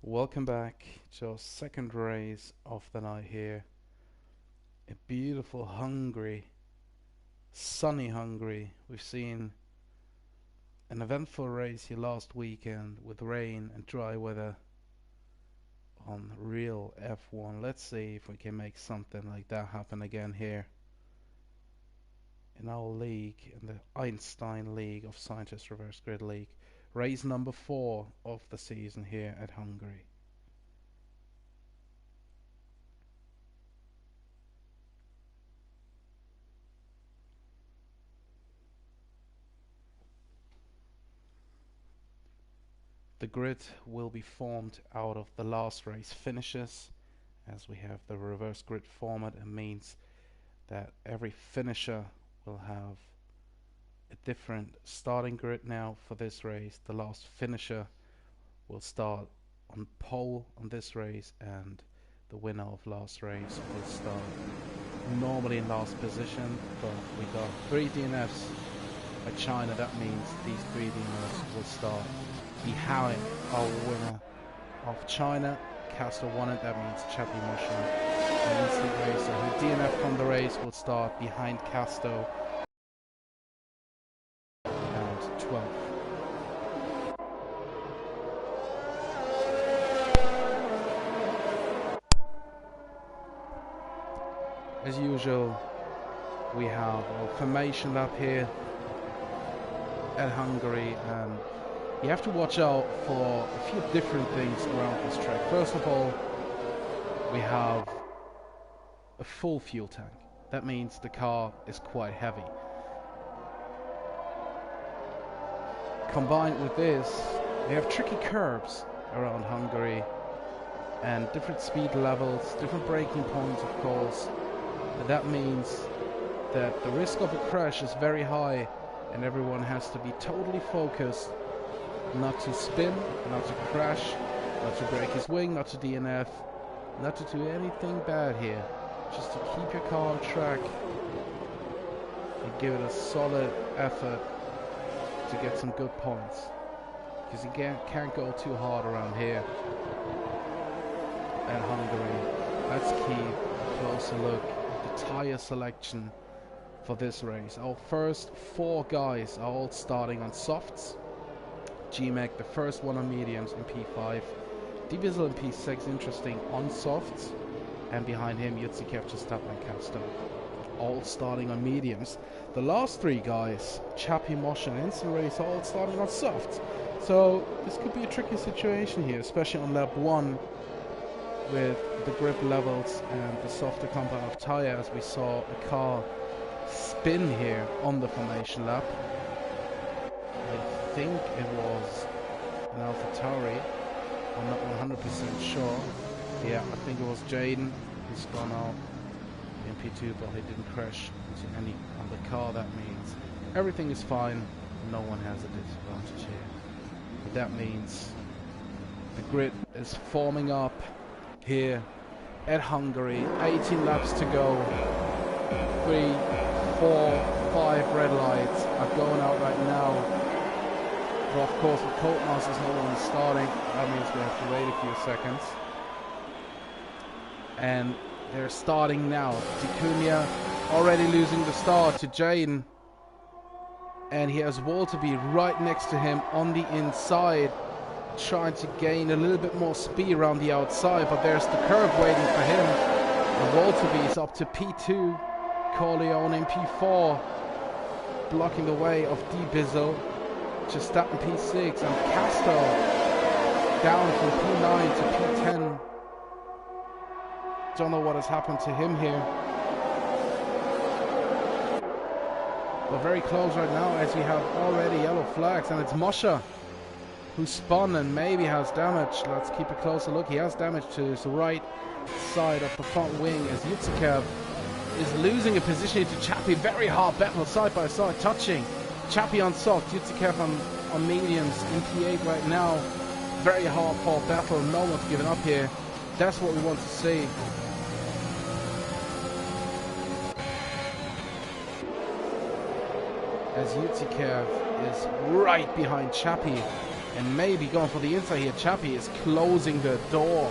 Welcome back to our second race of the night here. A beautiful Hungary, sunny Hungary. We've seen an eventful race here last weekend with rain and dry weather on real F1. Let's see if we can make something like that happen again here in our league, in the Einstein League of Scientists Reverse Grid League. Race number 4 of the season here at Hungary. The grid will be formed out of the last race finishes, as we have the reverse grid format. It means that every finisher will have a different starting grid now for this race. The last finisher will start on pole on this race, and the winner of last race will start normally in last position, but we got 3 DNFs at China. That means these 3 DNFs will start behind our winner of China. Castle won it. That means Chappie Motion, an instant racer who DNF from the race, will start behind Casto and 12th. As usual, we have our formation lap here at Hungary, and you have to watch out for a few different things around this track. First of all, we have a full fuel tank. That means the car is quite heavy. Combined with this, we have tricky curbs around Hungary and different speed levels, different braking points, of course. And that means that the risk of a crash is very high, and everyone has to be totally focused not to spin, not to crash, not to break his wing, not to DNF, not to do anything bad here. Just to keep your car on track and give it a solid effort to get some good points. Because you can't go too hard around here at Hungary. Let's keep a closer look at the tyre selection for this race. Our first 4 guys are all starting on softs. G-Mac, the first one on mediums in P5. Diesel in P6, interesting, on softs. And behind him, Yutsikev, Verstappen and Casto, all starting on mediums. The last 3 guys, Chappie, Mosh and Instant Race, are all starting on softs. So this could be a tricky situation here, especially on lap 1 with the grip levels and the softer compound of tyre, as we saw a car spin here on the formation lap. I think it was an AlphaTauri. I'm not 100% sure. Yeah, I think it was Jaden who's gone out in P2, but he didn't crash into any other car. That means everything is fine. No one has a disadvantage here. But that means the grid is forming up here at Hungary. 18 laps to go. 3, 4, 5 red lights are going out right now. But of course, with Codemasters, no one is starting. That means we have to wait a few seconds. And they're starting now. Vicuña already losing the start to Jaden. And he has Walterby right next to him on the inside, trying to gain a little bit more speed around the outside. But there's the curve waiting for him. And Walterby is up to P2. Corleone in P4, blocking the way of D-Bizzle. Verstappen P6 and Casto down from P9 to P10. Don't know what has happened to him here. But very close right now, as we have already yellow flags, and it's Moshe who spun and maybe has damage. Let's keep a closer look. He has damage to his right side of the front wing, as Yutsikev is losing a position to Chappie. Very hard battle side by side, touching. Chappie on soft, Yutsikev on mediums in P8 right now. Very hard-fought battle, no one's giving up here. That's what we want to see. As Yutsikev is right behind Chappie. And maybe going for the inside here. Chappie is closing the door.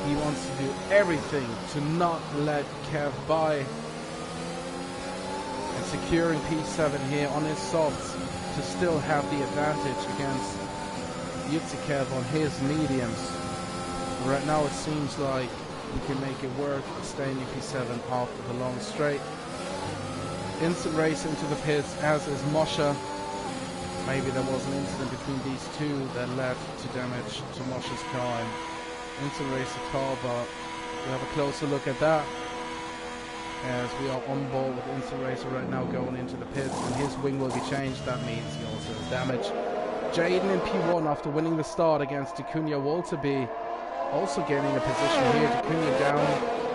He wants to do everything to not let Kev by. And securing P7 here on his softs to still have the advantage against Yutsikev on his mediums. Right now it seems like he can make it work, staying in P7 after the long straight. Instant race into the pits, as is Moshe. Maybe there was an incident between these two that led to damage to Moshe's car. And instant race the car, but we have a closer look at that. As we are on board with Instant Racer right now going into the pits, and his wing will be changed. That means he also has damage. Jaden in P1 after winning the start against Dacunia Walterby. Also gaining a position here. Dacunia down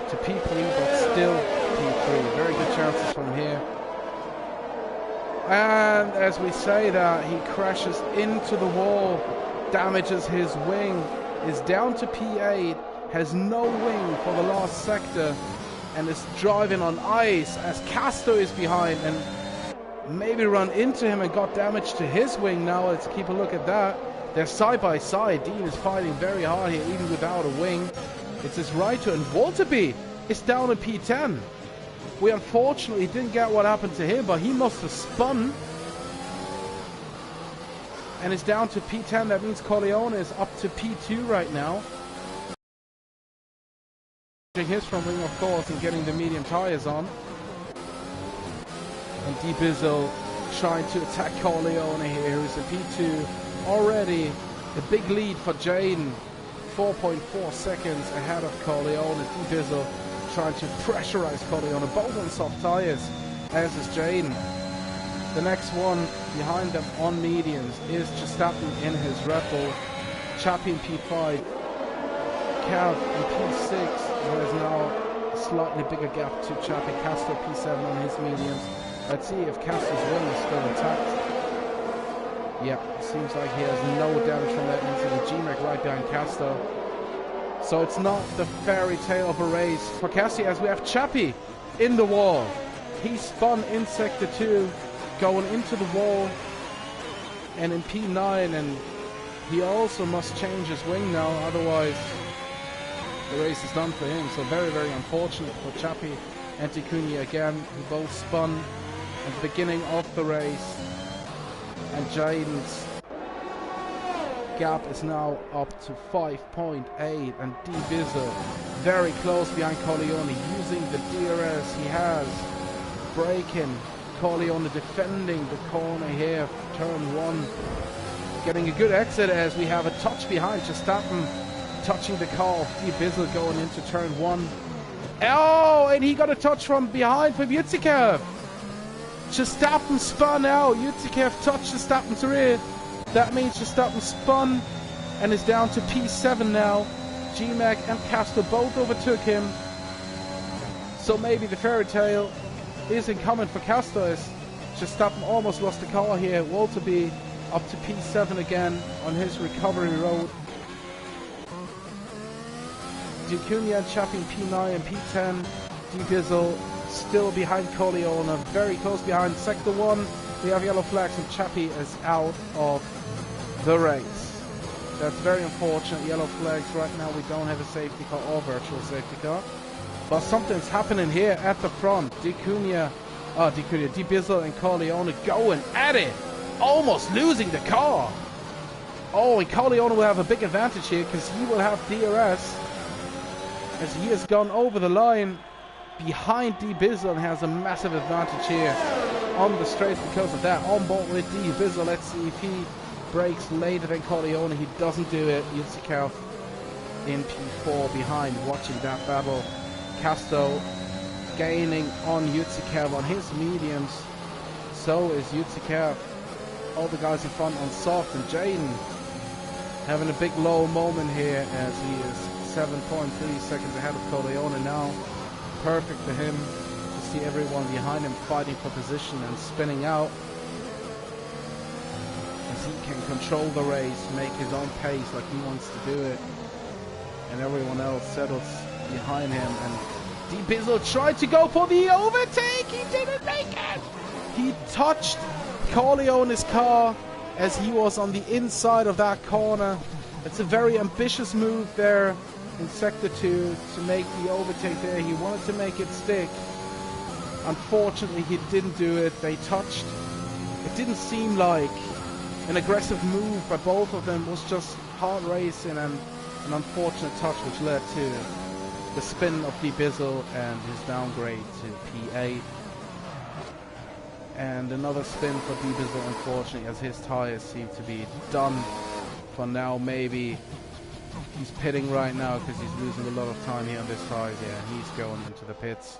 to P3, but still P3. Very good chances from here. And as we say that, he crashes into the wall, damages his wing, is down to P8, has no wing for the last sector, and is driving on ice as Casto is behind and maybe run into him and got damage to his wing. Now let's keep a look at that. They're side by side. Dean is fighting very hard here, even without a wing. It's his right to, and Walterby is down in P10. We unfortunately didn't get what happened to him, but he must have spun. And it's down to P10. That means Corleone is up to P2 right now. His front wing, of course, and getting the medium tires on. And D Bizzle trying to attack Corleone here, who's in P2. Already a big lead for Jaden. 4.4 seconds ahead of Corleone. And D Bizzle trying to pressurize Corleone, both on soft tires, as is Jaden. The next one behind them on mediums is Verstappen in his Red Bull. Chappie in P5. Cav in P6. There is now a slightly bigger gap to Chappie. Castro P7 on his mediums. Let's see if Castro's wing is still intact. Yeah, seems like he has no damage from that incident. G-Mac right behind Castro. So it's not the fairy tale of a race for Cassie, as we have Chappie in the wall. He spun in Sector 2, going into the wall, and in P9, and he also must change his wing now, otherwise the race is done for him. So very, very unfortunate for Chappie and Dacunia again, who both spun at the beginning of the race. And Jaden's gap is now up to 5.8, and D Bizzle very close behind Corleone, using the DRS he has, braking. Corleone defending the corner here, turn 1, getting a good exit as we have a touch behind. Verstappen touching the car of D Bizzle going into turn 1. Oh, and he got a touch from behind from Yutsikev. Verstappen spun out. Yutsikev touched Verstappen's rear. That means Verstappen spun and is down to P7 now. G-Mac and Castro both overtook him. So maybe the fairy tale isn't coming for Castro, as Verstappen almost lost the car here. Walterby up to P7 again on his recovery road. Dacunia and Chappie P9 and P10. D Bizzle still behind Corleone, very close behind. Sector 1, we have yellow flags and Chappie is out of the race. That's very unfortunate. Yellow flags right now. We don't have a safety car or virtual safety car. But something's happening here at the front. D Bizzle and Corleone going at it. Almost losing the car. Oh, and Corleone will have a big advantage here because he will have DRS. As he has gone over the line behind D Bizzle and has a massive advantage here on the straight because of that. On board with D Bizzle. Let's see if he breaks later than Corleone. He doesn't do it. Yutsikev in P4 behind, watching that battle. Castro gaining on Yutsikev on his mediums. So is Yutsikev. All the guys in front on soft, and Jaden having a big low moment here as he is 7.3 seconds ahead of Corleone now. Perfect for him to see everyone behind him fighting for position and spinning out, as he can control the race, make his own pace like he wants to do it, and everyone else settles behind him. And D Bizzle tried to go for the overtake. He didn't make it. He touched Corleone's car as he was on the inside of that corner. It's a very ambitious move there in Sector 2 to make the overtake there. He wanted to make it stick. Unfortunately, he didn't do it. They touched. It didn't seem like an aggressive move by both of them. It was just hard racing and an unfortunate touch, which led to the spin of D Bizzle and his downgrade to P8. And another spin for D Bizzle, unfortunately, as his tires seem to be done for now. Maybe he's pitting right now because he's losing a lot of time here on this tires. Yeah, he's going into the pits.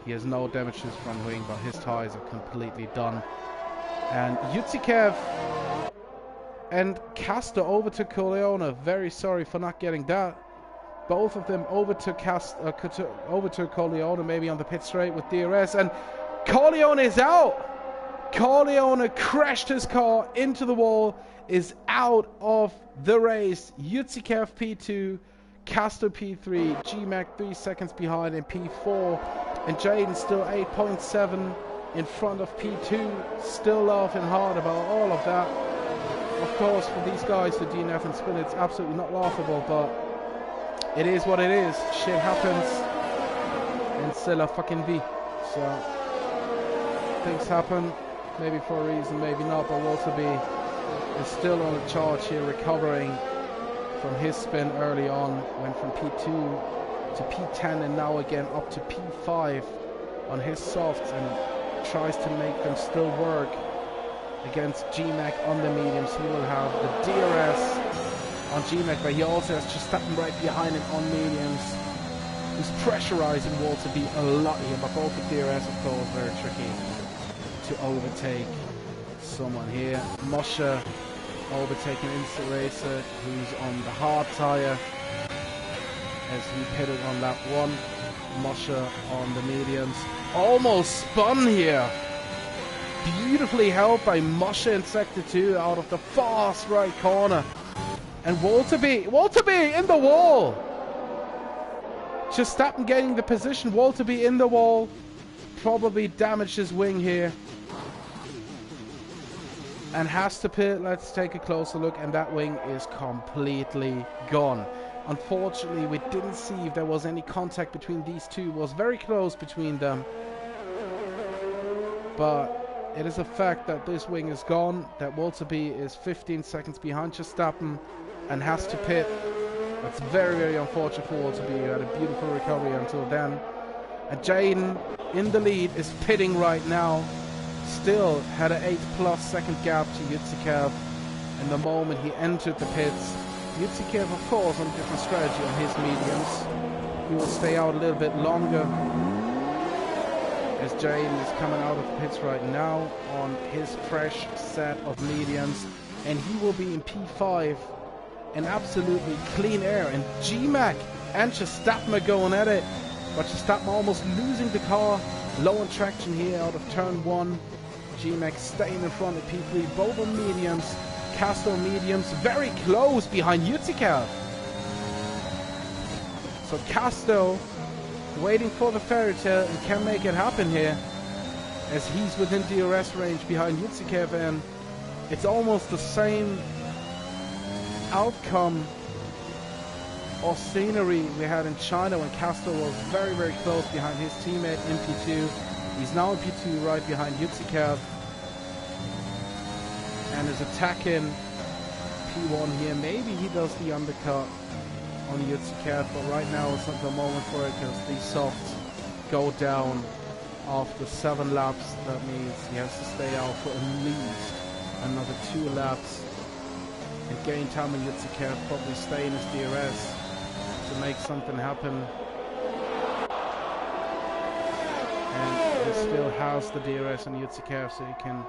He has no damages from wing, but his tires are completely done. And Yutsikev and Castor overtook Corleone. Very sorry for not getting that. Both of them overtook Corleone, maybe on the pit straight with DRS. And Corleone is out. Corleone crashed his car into the wall, is out of the race. Yutsikev P2, Castor P3, G-Mac 3 seconds behind in P4. And Jaden still 8.7 in front of P2. Still laughing hard about all of that. Of course, for these guys, the DNF and spin, it's absolutely not laughable, but it is what it is. Shit happens. And c'est la fucking vie. So, things happen. Maybe for a reason, maybe not, but Walter B is still on the charge here, recovering from his spin early on. Went from P2 to P10 and now again up to P5 on his softs and tries to make them still work against GMAC on the mediums. He will have the DRS on GMAC, but he also has just stepping right behind him on mediums. He's pressurizing Walter B a lot here, but both the DRS, of course, very tricky to overtake someone here. Moshe overtaking Instant Racer, who's on the hard tire, as he pitted on lap 1. Moshe on the mediums. Almost spun here. Beautifully held by Moshe in Sector 2 out of the fast right corner. And Walter B in the wall. Just stopping getting the position. Walter B in the wall. Probably damaged his wing here. And has to pit. Let's take a closer look. And that wing is completely gone. Unfortunately, we didn't see if there was any contact between these two. It was very close between them. But it is a fact that this wing is gone. That Walter B is 15 seconds behind Verstappen and has to pit. That's very, very unfortunate for Walter B. He had a beautiful recovery until then. And Jaden in the lead is pitting right now. Still had an 8+ second gap to Yutsikev. And the moment he entered the pits, Yutsikev, of course, on a different strategy on his mediums. He will stay out a little bit longer, as Jaden is coming out of the pits right now on his fresh set of mediums. And he will be in P5 in absolutely clean air. And G-Mac and Verstappen are going at it. But Verstappen almost losing the car. Low on traction here out of turn 1. G-Mac staying in front of P3, both on mediums. Castor mediums, very close behind Yutsikev. So Castor waiting for the fairy tale and can make it happen here, as he's within DRS range behind Yutsikev, and it's almost the same outcome or scenery we had in China when Castor was very, very close behind his teammate in P2. He's now in P2 right behind Yutsikev and is attacking P1 here. Maybe he does the undercut on Yutsikev, but right now it's not the moment for it because these softs go down after 7 laps. That means he has to stay out for at least another 2 laps and gain time on Yutsikev, probably stay in his DRS to make something happen. And he still has the DRS on Yutsikev, so he can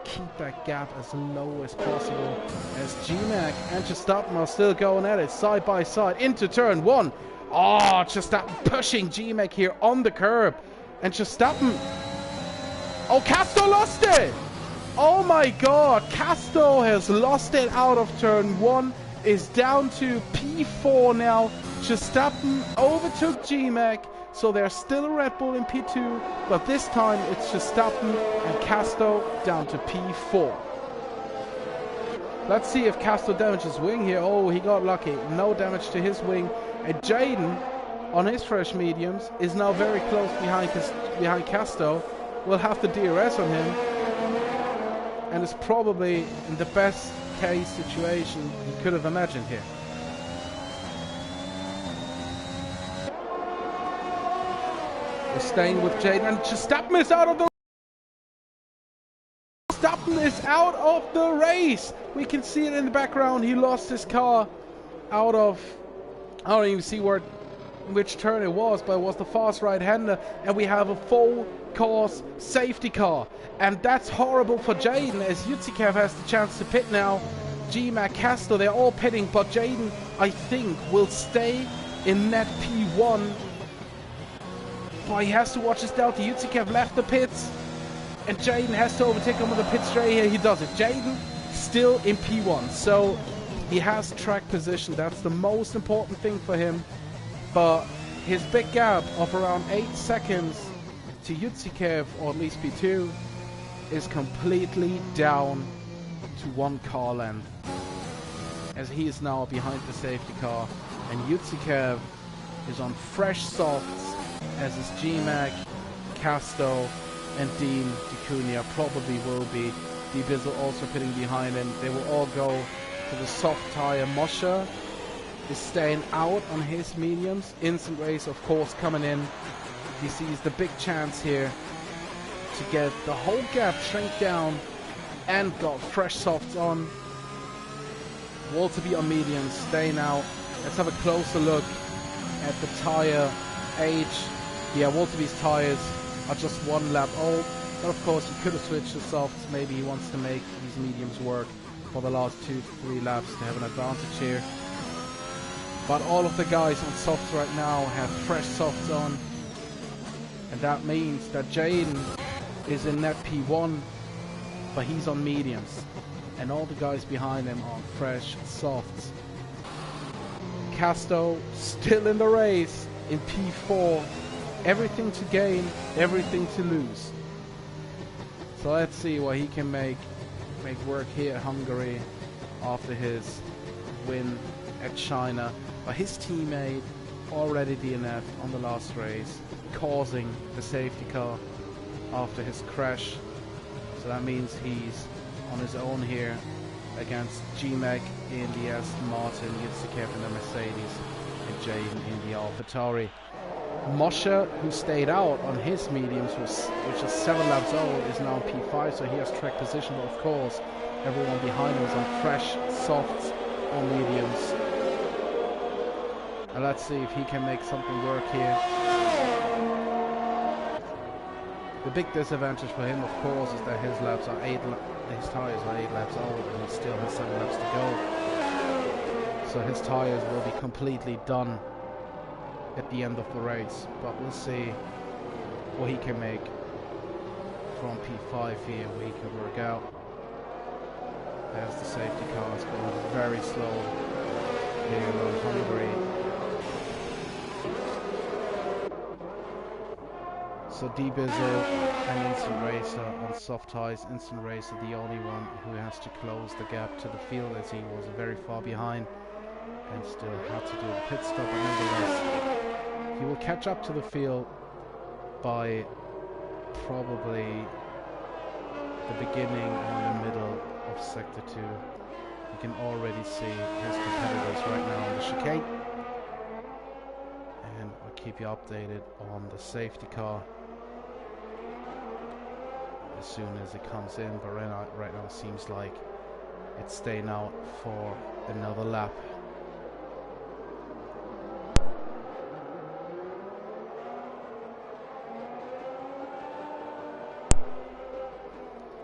keep that gap as low as possible, as G-Mac and Verstappen are still going at it side by side into turn 1. Oh, Verstappen pushing G-Mac here on the curb, and Verstappen, oh, Castor lost it. Oh my god, Castor has lost it out of turn 1, is down to P4 now. Verstappen overtook G-Mac, so there's still a Red Bull in P2, but this time it's Verstappen and Castor down to P4. Let's see if Castro damages wing here. Oh, he got lucky. No damage to his wing. And Jaden, on his fresh mediums, is now very close behind Castro. We'll have the DRS on him. And it's probably in the best case situation he could have imagined here. We're staying with Jaden. And Verstappen is out of the race. We can see it in the background. He lost his car out of, I don't even see which turn it was, but it was the fast right-hander, and we have a full course safety car, and that's horrible for Jaden, as Yutsikev has the chance to pit now. G-Mac, Castro, they're all pitting, but Jaden, I think, will stay in net P1. But he has to watch his delta. Yutsikev left the pits, and Jaden has to overtake him with a pit straight here. He does it. Jaden still in P1, so he has track position. That's the most important thing for him. But his big gap of around 8 seconds to Yutsikev, or at least P2, is completely down to 1 car length, as he is now behind the safety car, and Yutsikev is on fresh softs, as is G-Mac, Casto, and Dean DeCunha probably will be. D-Bizzle also pitting behind him. They will all go to the soft tire. Moshe is staying out on his mediums. Instant Race, of course, coming in. He sees the big chance here to get the whole gap shrink down, and got fresh softs on. Walterby on mediums, staying out. Let's have a closer look at the tire age. Yeah, Walterby's tires are just 1 lap old. But of course, he could have switched to softs. Maybe he wants to make these mediums work for the last 2 to 3 laps to have an advantage here. But all of the guys on softs right now have fresh softs on. And that means that Jaden is in net P1, but he's on mediums. And all the guys behind him are on fresh softs. Casto still in the race in P4. Everything to gain, everything to lose. So let's see what he can make work here at Hungary after his win at China. But his teammate already DNF'd on the last race, causing the safety car after his crash. So that means he's on his own here against G-Mac in the Aston Martin, Yutsikev in the Mercedes, and Jaden in the AlphaTauri. Moshe, who stayed out on his mediums, which is 7 laps old, is now P5, so he has track position. But of course, everyone behind him is on fresh softs or mediums. And let's see if he can make something work here. The big disadvantage for him, of course, is that his tires are 8 laps old, and he still has 7 laps to go. So his tires will be completely done at the end of the race, but we'll see what he can make from P5 here, where he can work out, as the safety car is going very slow here on Hungary. So D-Bizzle and Instant Racer on soft tires. Instant Racer the only one who has to close the gap to the field, as he was very far behind and still had to do the pit stop. But nonetheless, he will catch up to the field by probably the beginning and the middle of Sector 2. You can already see his competitors right now on the chicane. And I'll keep you updated on the safety car as soon as it comes in. But right now it seems like it's staying out for another lap.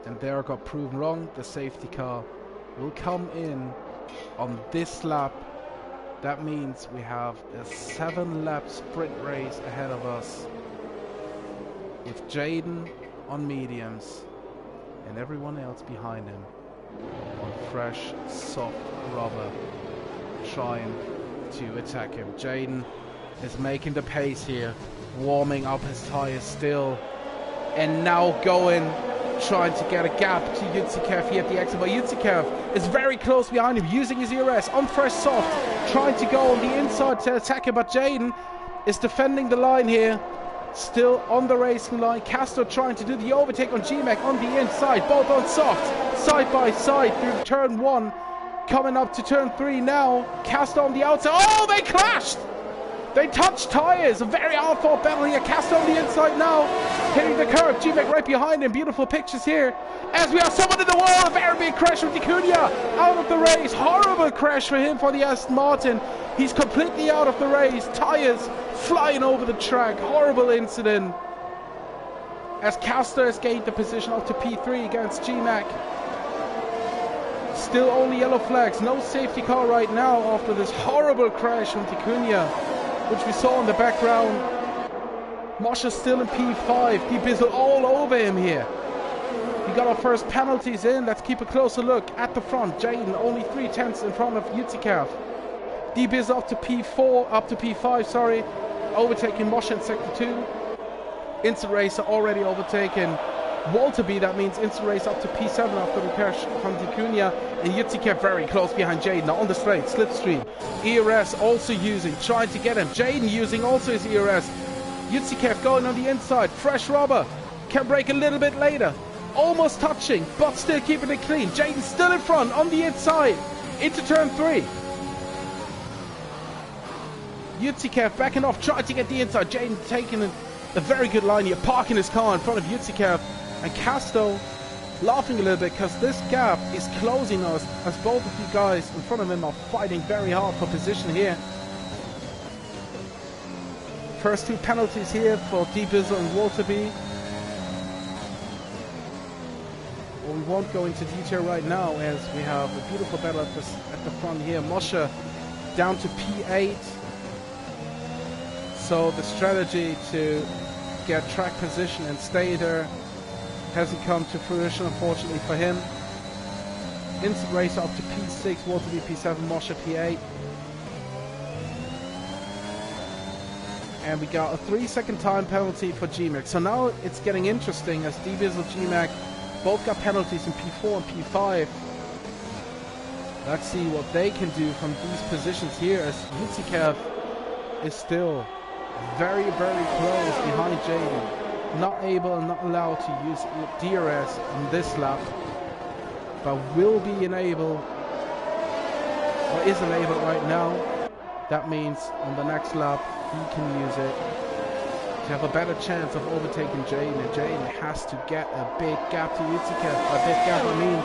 And there I got proven wrong. The safety car will come in on this lap. That means we have a 7-lap sprint race ahead of us, with Jaden on mediums and everyone else behind him on fresh, soft rubber, trying to attack him. Jaden is making the pace here, warming up his tires still, and now going trying to get a gap to Yutsikev here at the exit, but Yutsikev is very close behind him, using his ERS on fresh soft, trying to go on the inside to attack him, but Jaden is defending the line here, still on the racing line. Castro trying to do the overtake on GMAC on the inside, both on soft, side by side through turn 1, coming up to turn 3 now. Castro on the outside, oh, they clashed! They touched tyres. A very hard-fought battle here. Castro on the inside now, hitting the curb. GMAC right behind him. Beautiful pictures here. As we have someone in the wall. A very big crash from Acuna out of the race. Horrible crash for him for the Aston Martin. He's completely out of the race. Tyres flying over the track. Horrible incident. As Castro has gained the position up to P3 against GMAC. Still only yellow flags. No safety car right now after this horrible crash from Acuna, which we saw in the background. Moshe still in P5. D-Bizzle all over him here. We got our first penalties in. Let's keep a closer look at the front. Jaden only 3/10 in front of Yutsikev. D-Bizzle up to P4, up to P5, sorry. Overtaking Moshe in sector 2. Instant Racer already overtaken Walterby. That means Instant Race up to P7 after the crash from Acuna. And Yutsikev very close behind Jaden on the straight, slipstream. ERS also using, trying to get him. Jaden using also his ERS. Yutsikev going on the inside. Fresh rubber. Can break a little bit later. Almost touching, but still keeping it clean. Jaden still in front on the inside. Into turn 3. Yutsikev backing off, trying to get the inside. Jaden taking a very good line here, parking his car in front of Yutsikev. And Castro laughing a little bit because this gap is closing us as both of you guys in front of him are fighting very hard for position here. First 2 penalties here for D-Bizzle and Walterby. Well, we won't go into detail right now as we have a beautiful battle at the front here. Moshe down to P8. So the strategy to get track position and stay there hasn't come to fruition, unfortunately for him. Instant Racer up to P6, Walterby P7, Moshe P8. And we got a 3-second time penalty for GMAC. So now it's getting interesting as D-Bizzle and GMAC both got penalties in P4 and P5. Let's see what they can do from these positions here as Yutsikev is still very, very close behind Jaden. Not able and not allowed to use DRS on this lap, but will be enabled, or is enabled right now. That means on the next lap he can use it to have a better chance of overtaking Jaden, and Jaden has to get a big gap to Yutsikev. A big gap, I mean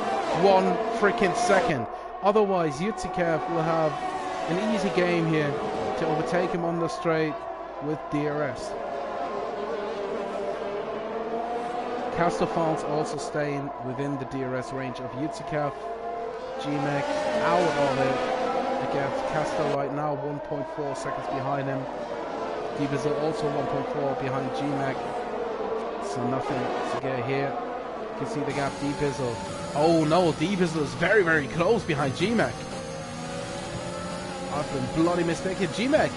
1 freaking second. Otherwise Yutsikev will have an easy game here to overtake him on the straight with DRS. Castro fans also staying within the DRS range of Yutsikev. GMAC out of it against Castro right now, 1.4 seconds behind him. D-Bizzle also 1.4 behind GMAC. So nothing to get here. You can see the gap. D-Bizzle. Oh no, D-Bizzle is very, very close behind GMAC. I've been bloody mistaken. GMAC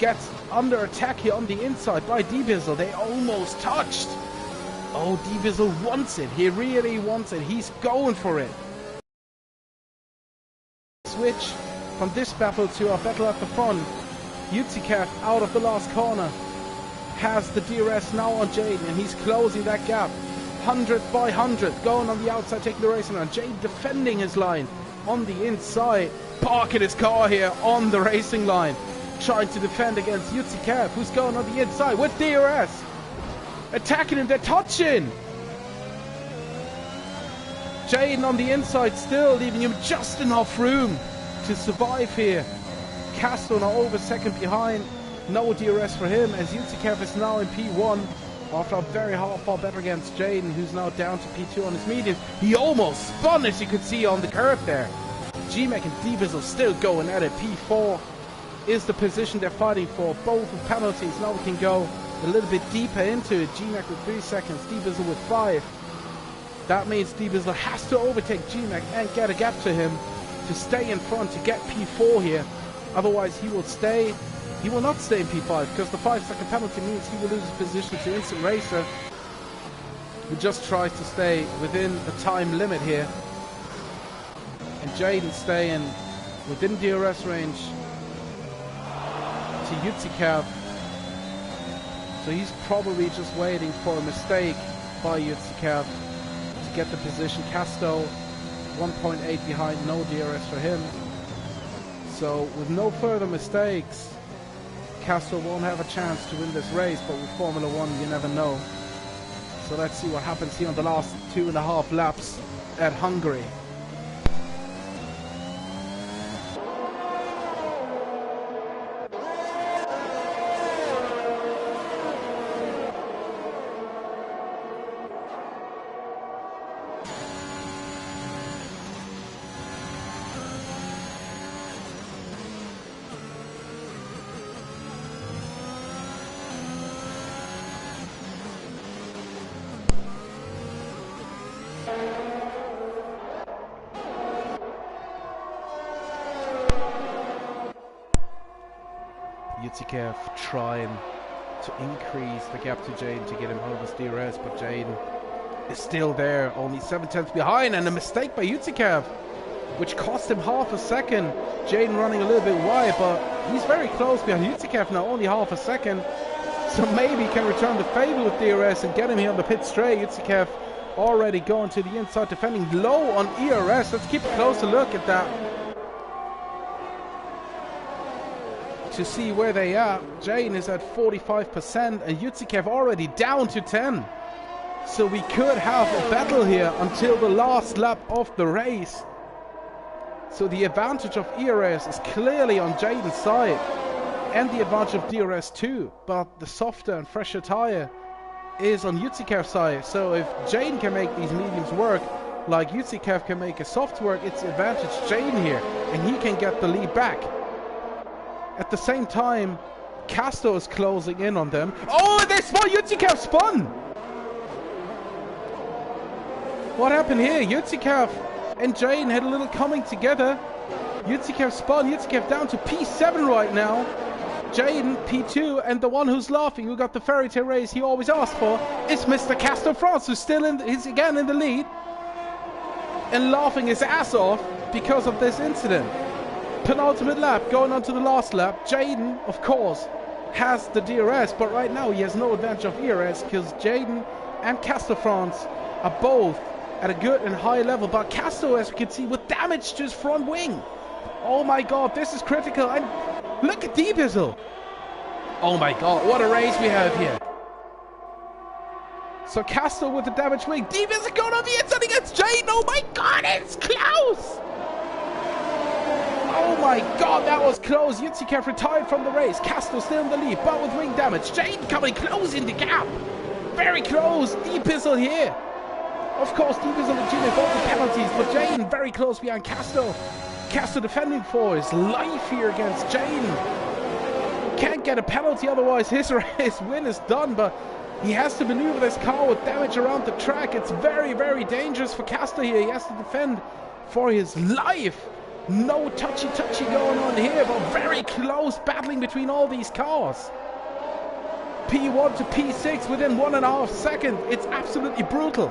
gets under attack here on the inside by D-Bizzle. They almost touched. Oh, D-Bizzle wants it. He really wants it. He's going for it. Switch from this battle to our battle at the front. Yutsikev out of the last corner. Has the DRS now on Jaden, and he's closing that gap. 100 by 100. Going on the outside, taking the racing line. Jaden defending his line on the inside. Parking his car here on the racing line. Trying to defend against Yutsikev, who's going on the inside with DRS. Attacking him, they're touching! Jaden on the inside still, leaving him just enough room to survive here. Castro now over second behind. No DRS for him as Yutsikev is now in P1 after a very hard-fought battle against Jaden, who's now down to P2 on his medium. He almost spun, as you could see on the curve there. GMAC and D-Bizzle still going at it. P4 is the position they're fighting for, both with penalties. Now we can go a little bit deeper into it. GMAC with 3 seconds, D-Bizzle with 5. That means D-Bizzle has to overtake GMAC and get a gap to him to stay in front to get P4 here. Otherwise he will stay. He will not stay in P5 because the 5-second penalty means he will lose his position to Instant Racer. who just tries to stay within the time limit here. And Jaden staying within DRS range to Yutsikav. So he's probably just waiting for a mistake by Yutsikav to get the position. Casto 1.8 behind, no DRS for him. So with no further mistakes, Castro won't have a chance to win this race, but with Formula 1 you never know. So let's see what happens here on the last 2.5 laps at Hungary. Yutsikav trying to increase the gap to Jaden to get him out of his DRS, but Jaden is still there, only 7/10 behind, and a mistake by Yutsikav, which cost him half a second. Jaden running a little bit wide, but he's very close behind Yutsikav now, only half a second. So maybe he can return the favour with DRS and get him here on the pit straight. Yutsikav already going to the inside, defending low on ERS. Let's keep a closer look at that to see where they are. Jaden is at 45% and Yutsikav already down to 10. So we could have a battle here until the last lap of the race. So the advantage of ERS is clearly on Jaden's side, and the advantage of DRS too, but the softer and fresher tyre is on Yutsikav's side. So if Jaden can make these mediums work like Yutsikav can make a soft work, it's advantage Jaden here, and he can get the lead back. At the same time, Casto is closing in on them. Oh, they spun! Yutsikav spun! What happened here? Yutsikav and Jaden had a little coming together. Yutsikav spun, Yutsikav down to P7 right now. Jaden P2, and the one who's laughing, who got the fairy tale race he always asked for, is Mr. Castor France, who's still he's again in the lead and laughing his ass off because of this incident. Penultimate lap, going on to the last lap. Jaden, of course, has the DRS, but right now he has no advantage of ERS because Jaden and Castor France are both at a good and high level, but Castor, as we can see, with damage to his front wing. Oh my god, this is critical. And look at D-Bizzle. Oh my god, what a race we have here. So Castor with the damaged wing. D-Bizzle going on the inside against Jaden. Oh my god, it's close. Oh my god, that was close. Yutsikav retired from the race. Castor still in the lead, but with wing damage. Jaden coming close in the gap. Very close. D-Bizzle here. Of course, D-Bizzle and Gina both with penalties, but Jaden very close behind Castor. Castor defending for his life here against Jaden. Can't get a penalty, otherwise his win is done, but he has to maneuver this car with damage around the track. It's very, very dangerous for Castor here. He has to defend for his life. No touchy-touchy going on here, but very close battling between all these cars. P1 to P6 within 1.5 seconds. It's absolutely brutal.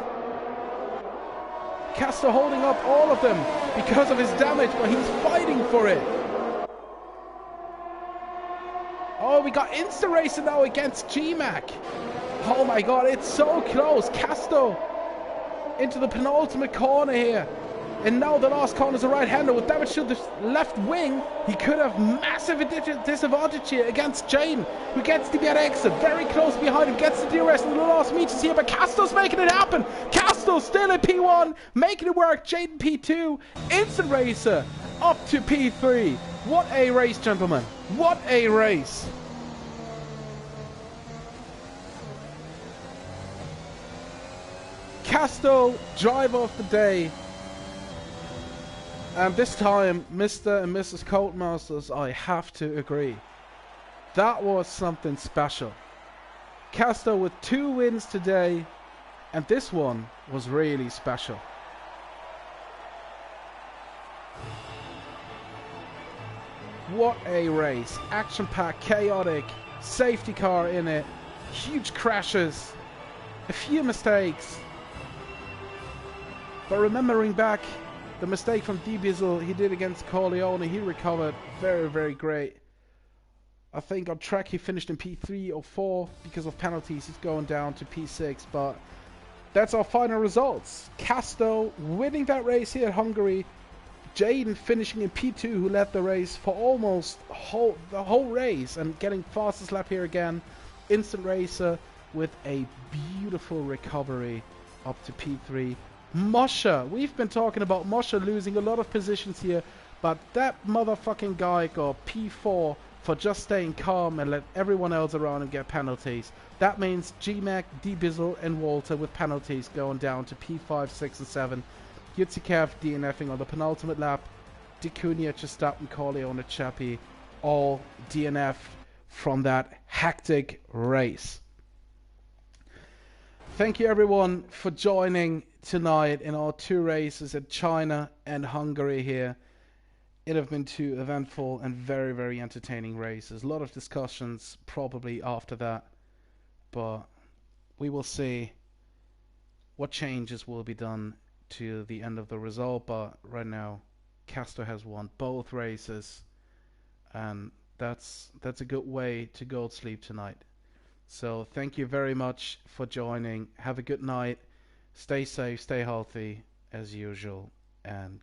Castor holding up all of them because of his damage, but he's fighting for it. Oh, we got Insta Racer now against GMAC. Oh my god, it's so close. Castor into the penultimate corner here. And now the last corner is a right-hander with damage to the left wing. He could have massive disadvantage here against Jaden, who gets the bad exit. Very close behind him, gets the DRS in the last meters here, but Castor's making it happen. Castor still at P1, making it work. Jaden P2, Instant Racer up to P3. What a race, gentlemen. What a race. Castor, driver of the day. And this time, Mr. and Mrs. Codemasters, I have to agree. That was something special. Castor with 2 wins today, and this one was really special. What a race. Action-packed, chaotic, safety car in it, huge crashes, a few mistakes, But remembering back the mistake from Diesel he did against Corleone, he recovered very, very great. I think on track he finished in P3 or 4 because of penalties. He's going down to P6, but that's our final results. Casto winning that race here at Hungary. Jaden finishing in P2, who led the race for almost the whole race and getting fastest lap here again. Instant Racer with a beautiful recovery up to P3. Moshe, we've been talking about Moshe losing a lot of positions here, but that motherfucking guy got P4 for just staying calm and let everyone else around him get penalties. That means GMAC, D-Bizzle and Walter with penalties going down to P5, 6 and 7. Yutsikev DNFing on the penultimate lap. Dicunia, Chestappen, Corleone, Chappie all DNF from that hectic race. Thank you everyone for joining tonight in our 2 races at China and Hungary here. It have been 2 eventful and very, very entertaining races. A lot of discussions probably after that, but we will see what changes will be done to the end of the result. But right now Castro has won both races, and that's a good way to go to sleep tonight. So thank you very much for joining. Have a good night. Stay safe, stay healthy as usual, and